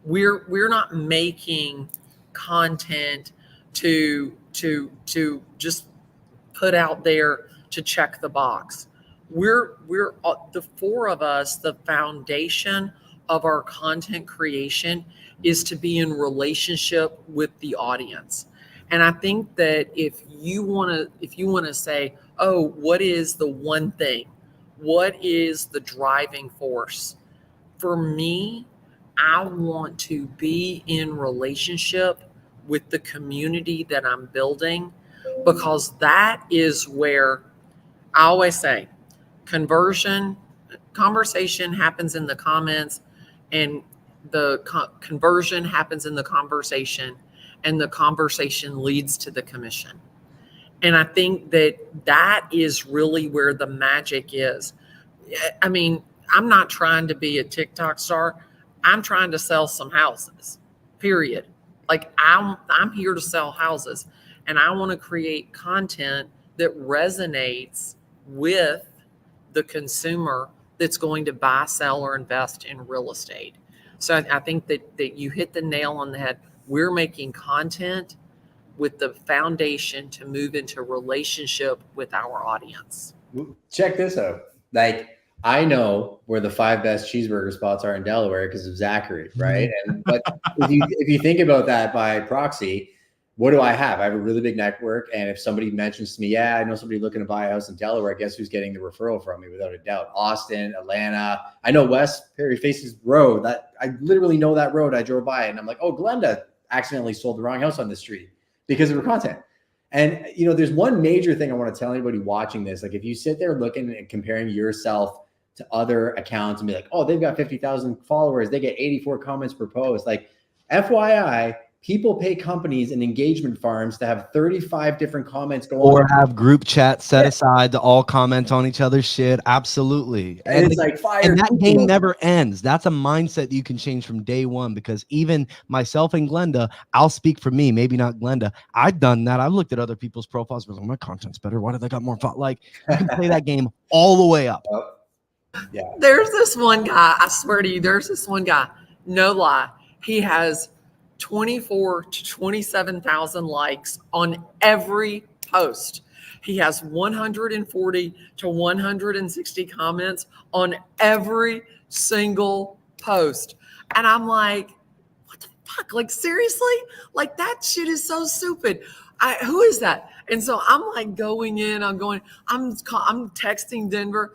We're not making content to just put out there to check the box. We're the 4 of us, the foundation of our content creation is to be in relationship with the audience. And I think that if you want to say, oh, what is the one thing? What is the driving force? For me, I want to be in relationship with the community that I'm building, because that is where I always say conversation happens in the comments, and the conversion happens in the conversation, and the conversation leads to the commission. And I think that is really where the magic is. I mean, I'm not trying to be a TikTok star. I'm trying to sell some houses, period. Like I'm here to sell houses, and I want to create content that resonates with the consumer that's going to buy, sell, or invest in real estate. So I think that you hit the nail on the head. We're making content with the foundation to move into relationship with our audience. Check this out. Like, I know where the 5 best cheeseburger spots are in Delaware because of Zachary, right? But if you think about that by proxy, what do I have? I have a really big network, and if somebody mentions to me, yeah, I know somebody looking to buy a house in Delaware, guess who's getting the referral from me without a doubt? Austin, Atlanta. I know West Perry Faces Road. That I literally know that road. I drove by it, and I'm like, oh, Glennda accidentally sold the wrong house on the street because of her content. And there's one major thing I want to tell anybody watching this. Like, if you sit there looking and comparing yourself to other accounts and be like, oh, they've got 50,000 followers, they get 84 comments per post. Like, FYI, people pay companies and engagement farms to have 35 different comments go on. Or have group chats set aside to all comment on each other's shit. Absolutely. And it's like fire. And that game never ends. That's a mindset that you can change from day one, because even myself and Glennda, I'll speak for me, maybe not Glennda. I've done that. I've looked at other people's profiles, but like, my content's better. Why do they got more fun? Like, you can play that game all the way up. Yeah. There's this one guy, I swear to you, there's this one guy, no lie. He has 24 to 27,000 likes on every post. He has 140 to 160 comments on every single post. And I'm like, what the fuck? Like, seriously? Like, that shit is so stupid. Who is that? And so I'm like going in, I'm texting Denver,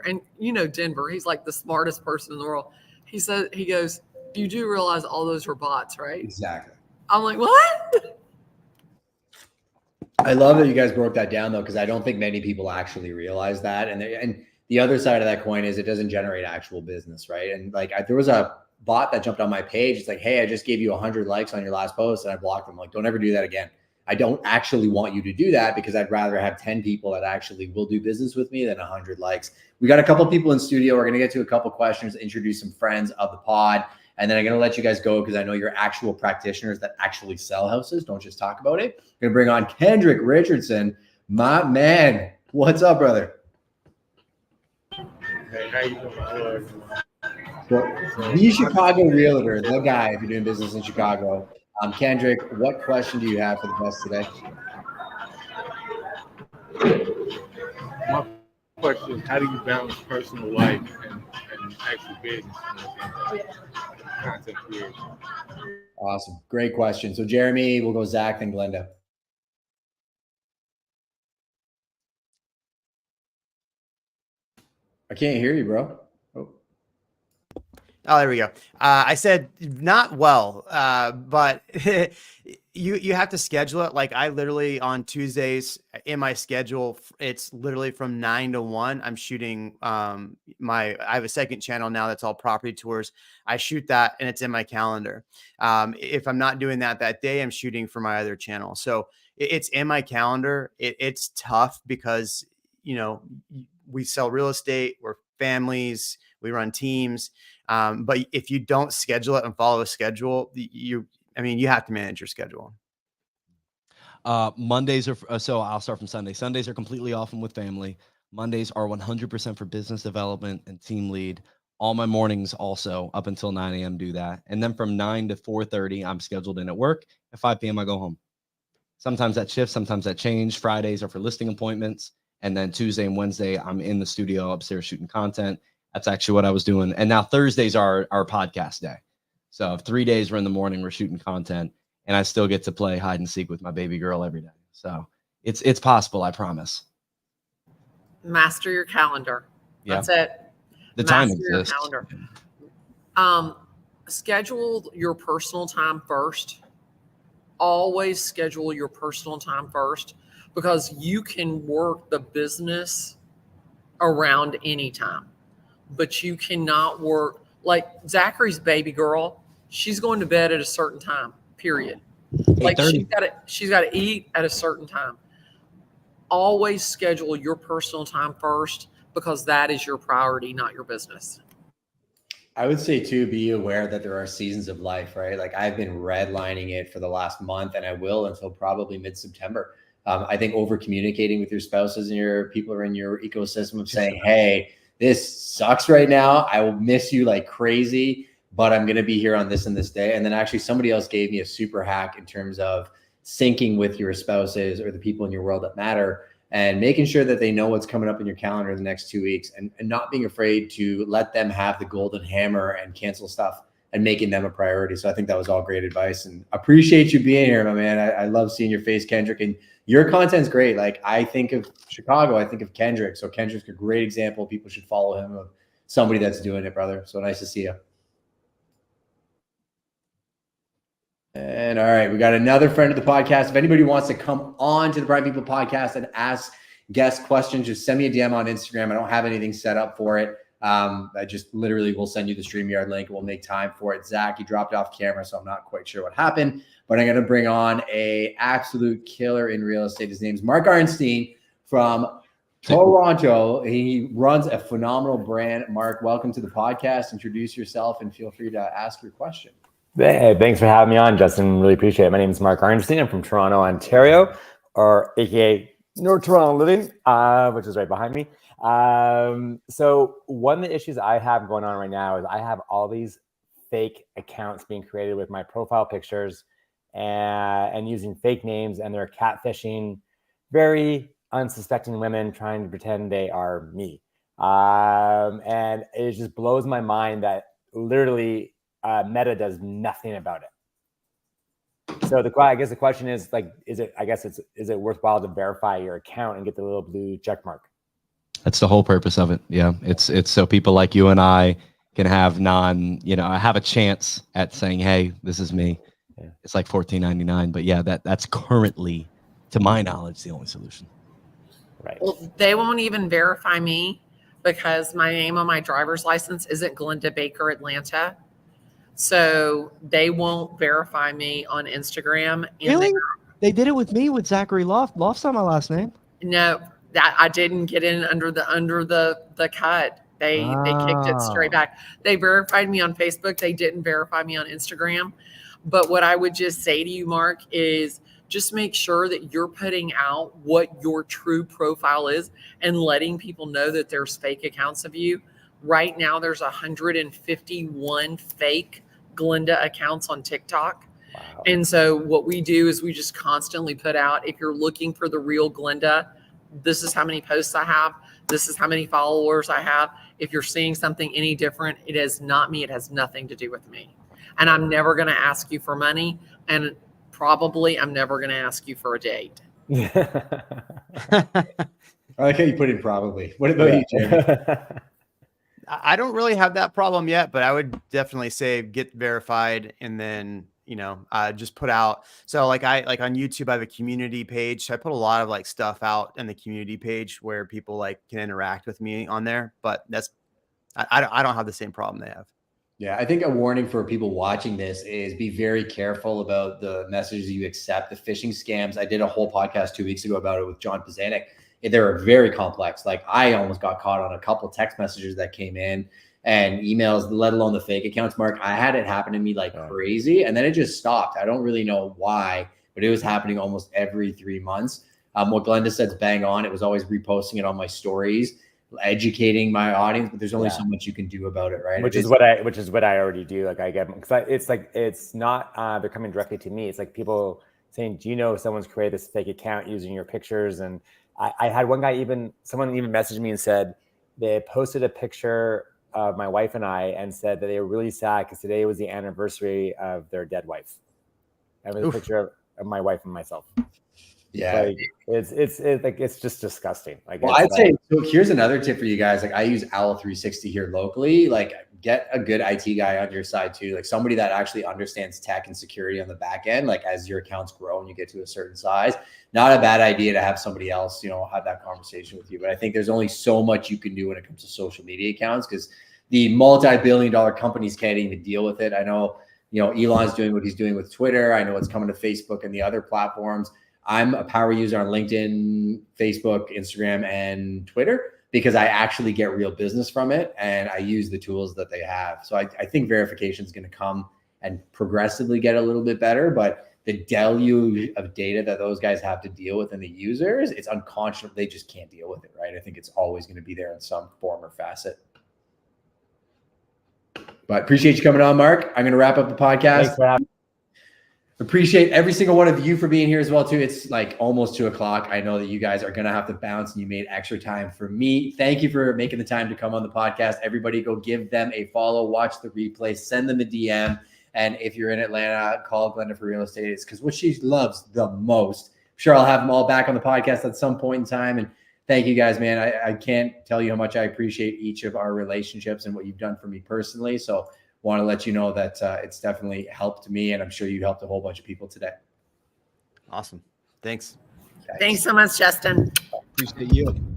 and Denver, he's like the smartest person in the world. He goes, you do realize all those are bots, right? Exactly. I'm like, what? I love that you guys broke that down, though, because I don't think many people actually realize that. And the other side of that coin is it doesn't generate actual business, right? And like, there was a bot that jumped on my page. It's like, hey, I just gave you 100 likes on your last post, and I blocked them. Like, don't ever do that again. I don't actually want you to do that, because I'd rather have 10 people that actually will do business with me than 100 likes. We got a couple people in studio. We're going to get to a couple questions, introduce some friends of the pod. And then I'm going to let you guys go, because I know you're actual practitioners that actually sell houses. Don't just talk about it. I'm going to bring on Kendrick Richardson, my man. What's up, brother? Hey, how you doing? The Chicago realtor, the guy, if you're doing business in Chicago. Kendrick, what question do you have for the guest today? My question is, how do you balance personal life and actual business and content creation? Awesome. Great question. So Jeremy, we'll go Zach, then Glennda. I can't hear you, bro. Oh, there we go. I said not well, but you have to schedule it. Like I literally on Tuesdays in my schedule, it's literally from 9 to 1. I'm shooting I have a second channel now that's all property tours. I shoot that and it's in my calendar. If I'm not doing that day, I'm shooting for my other channel. So it's in my calendar. It's tough because, you know, we sell real estate, we're families, we run teams. But if you don't schedule it and follow a schedule, you have to manage your schedule. Mondays are, so I'll start from Sunday. Sundays are completely off and with family. Mondays are 100% for business development and team lead. All my mornings also up until 9 a.m. do that. And then from 9 to 4:30, I'm scheduled in at work. At 5 p.m., I go home. Sometimes that shifts, sometimes that change. Fridays are for listing appointments. And then Tuesday and Wednesday, I'm in the studio upstairs shooting content. That's actually what I was doing. And now Thursdays are our podcast day. So 3 days we're in the morning, we're shooting content, and I still get to play hide and seek with my baby girl every day. So it's possible, I promise. Master your calendar. Yeah. That's it. The time Master your exists. calendar. Schedule your personal time first. Always schedule your personal time first, because you can work the business around any time. But you cannot work like Zachary's baby girl. She's going to bed at a certain time, period. Like she's got to eat at a certain time. Always schedule your personal time first, because that is your priority, not your business. I would say too, be aware that there are seasons of life, right? Like I've been redlining it for the last month, and I will until probably mid-September. I think over communicating with your spouses and your people are in your ecosystem of saying, hey, this sucks right now. I will miss you like crazy, but I'm going to be here on this and this day. And then actually somebody else gave me a super hack in terms of syncing with your spouses or the people in your world that matter, and making sure that they know what's coming up in your calendar in the next 2 weeks, and not being afraid to let them have the golden hammer and cancel stuff and making them a priority. So I think that was all great advice, and appreciate you being here, my man. I love seeing your face, Kendrick, and your content's great. Like I think of Chicago, I think of Kendrick. So Kendrick's a great example. People should follow him, of somebody that's doing it, brother. So nice to see you. And all right, we got another friend of the podcast. If anybody wants to come on to the Prime People Podcast and ask guest questions, just send me a DM on Instagram. I don't have anything set up for it. I just literally will send you the StreamYard link. We'll make time for it. Zach, he dropped off camera, so I'm not quite sure what happened, but I'm going to bring on a absolute killer in real estate. His name's Mark Arnstein from Toronto. He runs a phenomenal brand. Mark, welcome to the podcast. Introduce yourself and feel free to ask your question. Hey, thanks for having me on, Justin. Really appreciate it. My name is Mark Arnstein. I'm from Toronto, Ontario, or AKA North Toronto Living, which is right behind me. So one of the issues I have going on right now is I have all these fake accounts being created with my profile pictures and using fake names, and they're catfishing very unsuspecting women trying to pretend they are me. And it just blows my mind that literally Meta does nothing about it. So I guess the question is like, is it worthwhile to verify your account and get the little blue check mark? That's the whole purpose of it. Yeah. It's so people like you and I can have have a chance at saying, hey, this is me. Yeah. It's like $14.99, but yeah, that's currently, to my knowledge, the only solution. Right. Well, they won't even verify me because my name on my driver's license isn't Glennda Baker, Atlanta. So they won't verify me on Instagram. Really? They did it with me with Zachary Loft. Loft's not my last name. No, that I didn't get in under the cut. They kicked it straight back. They verified me on Facebook. They didn't verify me on Instagram. But what I would just say to you, Mark, is just make sure that you're putting out what your true profile is and letting people know that there's fake accounts of you. Right now, there's 151 fake Glennda accounts on TikTok. Wow. And so what we do is we just constantly put out, if you're looking for the real Glennda, this is how many posts I have. This is how many followers I have. If you're seeing something any different, it is not me. It has nothing to do with me. And I'm never going to ask you for money. And probably I'm never going to ask you for a date. I like how you put it probably. What about you, Jeremy? I don't really have that problem yet, but I would definitely say get verified and then, just put out. So like on YouTube, I have a community page. So I put a lot of like stuff out in the community page where people like can interact with me on there, but I don't have the same problem they have. Yeah, I think a warning for people watching this is be very careful about the messages you accept, the phishing scams. I did a whole podcast 2 weeks ago about it with John Pazanik. They're very complex. Like I almost got caught on a couple of text messages that came in and emails, let alone the fake accounts. Mark, I had it happen to me like crazy, and then it just stopped. I don't really know why, but it was happening almost every 3 months. What Glennda said's bang on. It was always reposting it on my stories, educating my audience, but there's only so much you can do about it, right? Which is what I already do. Like I get, because it's like, it's not they're coming directly to me. It's like people saying, do you know if someone's created this fake account using your pictures? And I had one guy, someone messaged me and said they posted a picture of my wife and I and said that they were really sad because today was the anniversary of their dead wife. That was a picture of my wife and myself. Yeah, like, it's just disgusting. Like, well, I'd say, so here's another tip for you guys. Like I use Owl 360 here locally. Like get a good IT guy on your side too. Like somebody that actually understands tech and security on the back end. Like as your accounts grow and you get to a certain size, not a bad idea to have somebody else, have that conversation with you. But I think there's only so much you can do when it comes to social media accounts because the multi-billion-dollar companies can't even deal with it. I know, Elon's doing what he's doing with Twitter. I know it's coming to Facebook and the other platforms. I'm a power user on LinkedIn, Facebook, Instagram, and Twitter because I actually get real business from it and I use the tools that they have. So I think verification is going to come and progressively get a little bit better, but the deluge of data that those guys have to deal with and the users, it's unconscionable. They just can't deal with it, right? I think it's always going to be there in some form or facet. But appreciate you coming on, Mark. I'm going to wrap up the podcast. Thanks for having me. Appreciate every single one of you for being here as well too. It's like almost 2:00. I know that you guys are going to have to bounce and you made extra time for me. Thank you for making the time to come on the podcast. Everybody go give them a follow, watch the replay, send them a DM. And if you're in Atlanta, call Glennda for real estate. It's because what she loves the most. I'm sure I'll have them all back on the podcast at some point in time. And thank you guys, man. I can't tell you how much I appreciate each of our relationships and what you've done for me personally. So want to let you know that it's definitely helped me, and I'm sure you helped a whole bunch of people today. Awesome. Thanks. Thanks so much, Justin. Appreciate you.